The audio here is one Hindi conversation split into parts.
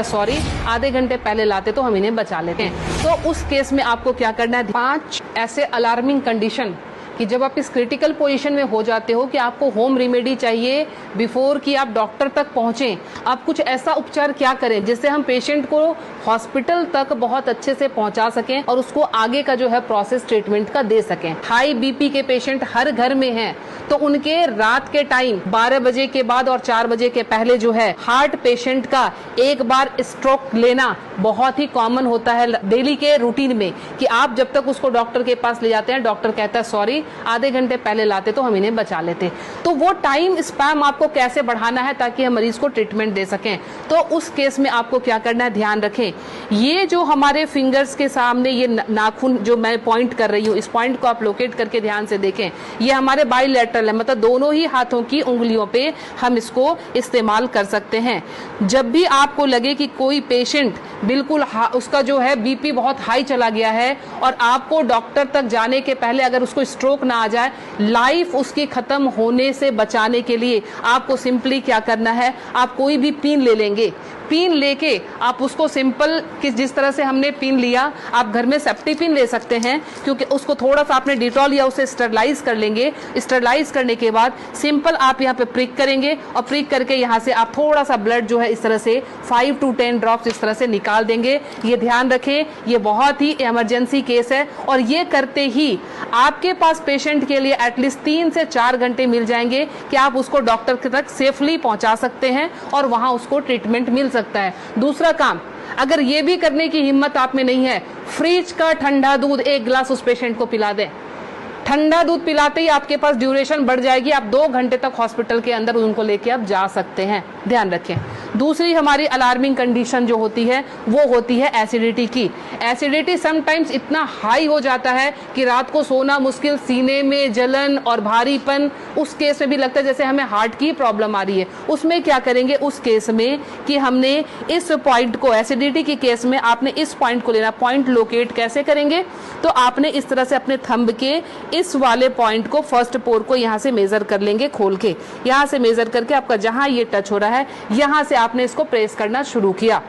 है सॉरी आधे घंटे पहले लाते तो हम इन्हें बचा लेते हैं। तो उस केस में आपको क्या करना है, 5 ऐसे अलार्मिंग कंडीशन कि जब आप इस क्रिटिकल पोजीशन में हो जाते हो कि आपको होम रेमेडी चाहिए बिफोर कि आप डॉक्टर तक पहुंचें। आप कुछ ऐसा उपचार क्या करें जिससे हम पेशेंट को हॉस्पिटल तक बहुत अच्छे से पहुंचा सकें और उसको आगे का जो है प्रोसेस ट्रीटमेंट का दे सकें। हाई बीपी के पेशेंट हर घर में हैं, तो उनके रात के टाइम 12 बजे के बाद और 4 बजे के पहले जो है हार्ट पेशेंट का एक बार स्ट्रोक लेना बहुत ही कॉमन होता है डेली के रूटीन में, कि आप जब तक उसको डॉक्टर के पास ले जाते हैं डॉक्टर कहता है सॉरी आधे घंटे पहले लाते तो हम इन्हें बचा लेते। तो वो टाइम स्पैम आपको कैसे बढ़ाना है ताकि हम मरीज को ट्रीटमेंट दे सकें। तो उस केस में आपको क्या करना है, ध्यान रखें ये जो हमारे फिंगर्स के सामने ये नाखून जो मैं पॉइंट कर रही हूँ, इस पॉइंट को आप लोकेट करके ध्यान से देखें, ये हमारे बाइलेटरल है, मतलब दोनों ही हाथों की उंगलियों पे हम इसको इस्तेमाल कर सकते हैं। जब भी आपको लगे कि कोई पेशेंट बिल्कुल उसका जो है बीपी बहुत हाई चला गया है और आपको डॉक्टर तक जाने के पहले अगर उसको स्ट्रोक ना आ जाए, लाइफ उसकी खत्म होने से बचाने के लिए आपको सिंपली क्या करना है, आप कोई भी पिन ले लेंगे, पिन लेके आप उसको सिंपल जिस तरह से हमने पिन लिया, आप घर में सेफ्टी पिन ले सकते हैं, क्योंकि उसको थोड़ा सा आपने डिटॉल या उसे स्टरलाइज कर लेंगे। स्टरलाइज करने के बाद सिंपल आप यहाँ पे प्रिक करेंगे और प्रिक करके यहाँ से आप थोड़ा सा ब्लड जो है इस तरह से 5 to 10 ड्रॉप्स इस तरह से निकाल देंगे। ये ध्यान रखें, ये बहुत ही इमरजेंसी केस है और ये करते ही आपके पास पेशेंट के लिए एटलीस्ट 3 से 4 घंटे मिल जाएंगे कि आप उसको डॉक्टर तक सेफली पहुंचा सकते हैं और वहां उसको ट्रीटमेंट मिल सकता है। दूसरा काम, अगर ये भी करने की हिम्मत आप में नहीं है, फ्रिज का ठंडा दूध 1 गिलास उस पेशेंट को पिला दें। ठंडा दूध पिलाते ही आपके पास ड्यूरेशन बढ़ जाएगी, आप 2 घंटे तक हॉस्पिटल के अंदर उनको लेके आप जा सकते हैं। ध्यान रखें। दूसरी हमारी अलार्मिंग कंडीशन जो होती है वो होती है एसिडिटी की। एसिडिटी समटाइम्स इतना हाई हो जाता है कि रात को सोना मुश्किल, सीने में जलन और भारीपन, उस केस में भी लगता है जैसे हमें हार्ट की प्रॉब्लम आ रही है। उसमें क्या करेंगे, उस केस में कि हमने इस पॉइंट को, एसिडिटी के केस में आपने इस पॉइंट को लेना। पॉइंट लोकेट कैसे करेंगे, तो आपने इस तरह से अपने थंब के इस वाले पॉइंट को, फर्स्ट पोर को यहाँ से मेजर कर लेंगे, खोल के यहाँ से मेजर करके आपका जहां ये टच हो रहा है यहाँ से आपने इसको प्रेस करना शुरू किया।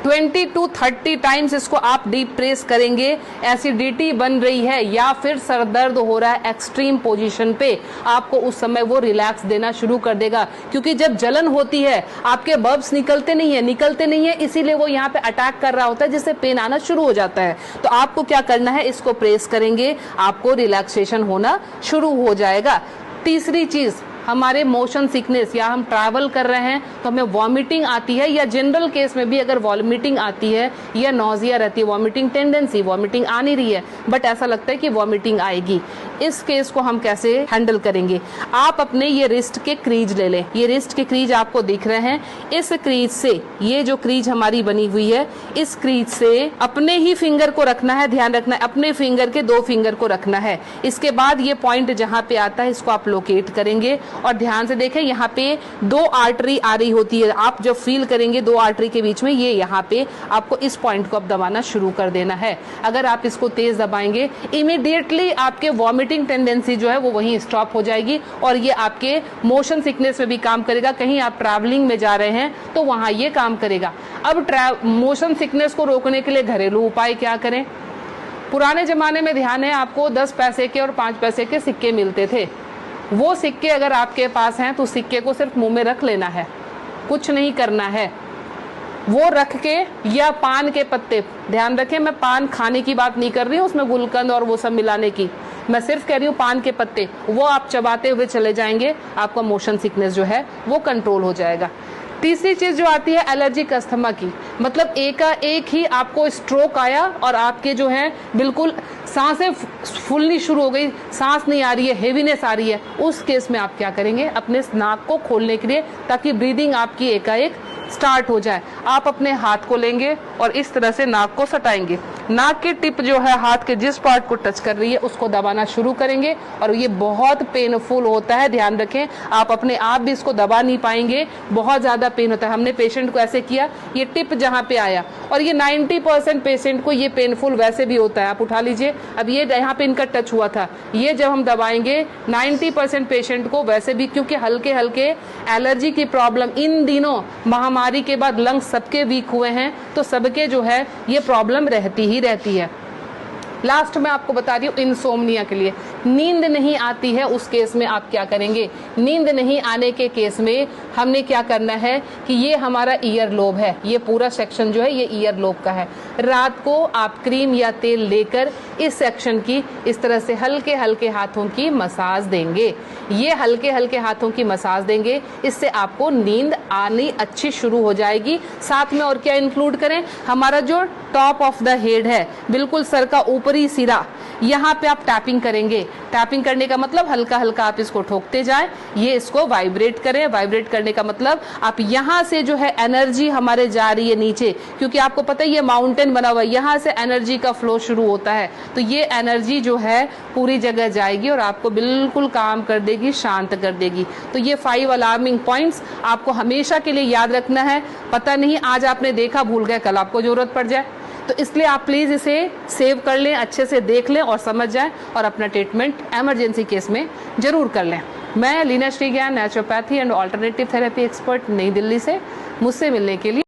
20 to 30 टाइम्स इसको आप डीप प्रेस करेंगे। एसिडिटी बन रही है या फिर सर दर्द हो रहा है एक्सट्रीम पोजीशन पे, आपको उस समय वो रिलैक्स देना शुरू कर देगा, क्योंकि जब जलन होती है आपके बब्स निकलते नहीं है, इसीलिए वो यहाँ पे अटैक कर रहा होता है, जिससे पेन आना शुरू हो जाता है। तो आपको क्या करना है, इसको प्रेस करेंगे, आपको रिलैक्सेशन होना शुरू हो जाएगा। तीसरी चीज, हमारे मोशन सिकनेस या हम ट्रैवल कर रहे हैं तो हमें वॉमिटिंग आती है, या जनरल केस में भी अगर वॉमिटिंग आती है या नॉजिया रहती है, वॉमिटिंग टेंडेंसी, वॉमिटिंग आ नहीं रही है बट ऐसा लगता है कि वॉमिटिंग आएगी, इस केस को हम कैसे हैंडल करेंगे। आप अपने ये रिस्ट के क्रीज ले लें, ये रिस्ट के क्रीज आपको दिख रहे हैं, इस क्रीज से, ये जो क्रीज हमारी बनी हुई है, इस क्रीज से अपने ही फिंगर को रखना है, ध्यान रखना है, अपने फिंगर के 2 फिंगर को रखना है। इसके बाद ये पॉइंट जहां पे आता है इसको आप लोकेट करेंगे और ध्यान से देखें, यहाँ पे 2 आर्टरी आ रही होती है, आप जब फील करेंगे 2 आर्टरी के बीच में, ये यहाँ पे आपको इस पॉइंट को अब दबाना शुरू कर देना है। अगर आप इसको तेज दबाएंगे इमीडिएटली आपके वॉमिटिंग टेंडेंसी जो है वो वहीं स्टॉप हो जाएगी और ये आपके मोशन सिकनेस में भी काम करेगा। कहीं आप ट्रैवलिंग में जा रहे हैं तो वहां ये काम करेगा। अब मोशन सिकनेस को रोकने के लिए घरेलू उपाय क्या करें। पुराने जमाने में ध्यान है आपको 10 पैसे के और 5 पैसे के सिक्के मिलते थे, वो सिक्के अगर आपके पास हैं तो सिक्के को सिर्फ मुंह में रख लेना है, कुछ नहीं करना है। वो रख के, या पान के पत्ते, ध्यान रखें मैं पान खाने की बात नहीं कर रही हूँ, उसमें गुलकंद और वो सब मिलाने की, मैं सिर्फ कह रही हूँ पान के पत्ते, वो आप चबाते हुए चले जाएंगे, आपका मोशन सिकनेस जो है वो कंट्रोल हो जाएगा। तीसरी चीज जो आती है एलर्जिक अस्थमा की, मतलब एक ही आपको स्ट्रोक आया और आपके जो है बिल्कुल सांसें फूलनी शुरू हो गई, सांस नहीं आ रही है, हेवीनेस आ रही है, उस केस में आप क्या करेंगे, अपने नाक को खोलने के लिए, ताकि ब्रीदिंग आपकी एकाएक स्टार्ट हो जाए, आप अपने हाथ को लेंगे और इस तरह से नाक को सटाएंगे। नाक की टिप जो है हाथ के जिस पार्ट को टच कर रही है उसको दबाना शुरू करेंगे, और ये बहुत पेनफुल होता है, ध्यान रखें। आप अपने आप भी इसको दबा नहीं पाएंगे, बहुत ज्यादा पेन होता है। हमने पेशेंट को ऐसे किया, ये टिप जहां पे आया, और ये 90% पेशेंट को ये पेनफुल वैसे भी होता है। आप उठा लीजिए, अब ये यहाँ पे इनका टच हुआ था, ये जब हम दबाएंगे 90% पेशेंट को वैसे भी, क्योंकि हल्के हल्के एलर्जी की प्रॉब्लम इन दिनों महामारी के बाद लंग्स सबके वीक हुए हैं, तो सबके जो है ये प्रॉब्लम रहती ही रहती है। लास्ट में आपको बता रही हूँ इंसोम्निया के लिए, नींद नहीं आती है उस केस में आप क्या करेंगे। नींद नहीं आने के केस में हमने क्या करना है कि ये हमारा ईयर लोब है, ये पूरा सेक्शन जो है ये ईयर लोब का है। रात को आप क्रीम या तेल लेकर इस सेक्शन की इस तरह से हल्के हल्के हाथों की मसाज देंगे। ये हल्के हल्के हाथों की मसाज देंगे, इससे आपको नींद आनी अच्छी शुरू हो जाएगी। साथ में और क्या इंक्लूड करें, हमारा जो टॉप ऑफ द हेड है, बिल्कुल सर का ऊपरी सिरा, यहाँ पे आप टैपिंग करेंगे। टैपिंग करने का मतलब हल्का हल्का आप इसको ठोकते जाएं, ये इसको वाइब्रेट करें। वाइब्रेट करने का मतलब आप यहाँ से जो है एनर्जी हमारे जा रही है नीचे, क्योंकि आपको पता है ये माउंटेन बना हुआ है, यहाँ से एनर्जी का फ्लो शुरू होता है, तो ये एनर्जी जो है पूरी जगह जाएगी और आपको बिल्कुल काम कर देगी, शांत कर देगी। तो ये 5 अलार्मिंग पॉइंट्स आपको हमेशा के लिए याद रखना है। पता नहीं आज आपने देखा, भूल गए, कल आपको जरूरत पड़ जाए, तो इसलिए आप प्लीज इसे सेव कर लें, अच्छे से देख लें और समझ जाएं, और अपना ट्रीटमेंट इमरजेंसी केस में जरूर कर लें। मैं Leena Shreegyan, naturopathy and alternative therapy expert, New Delhi से। मुझसे मिलने के लिए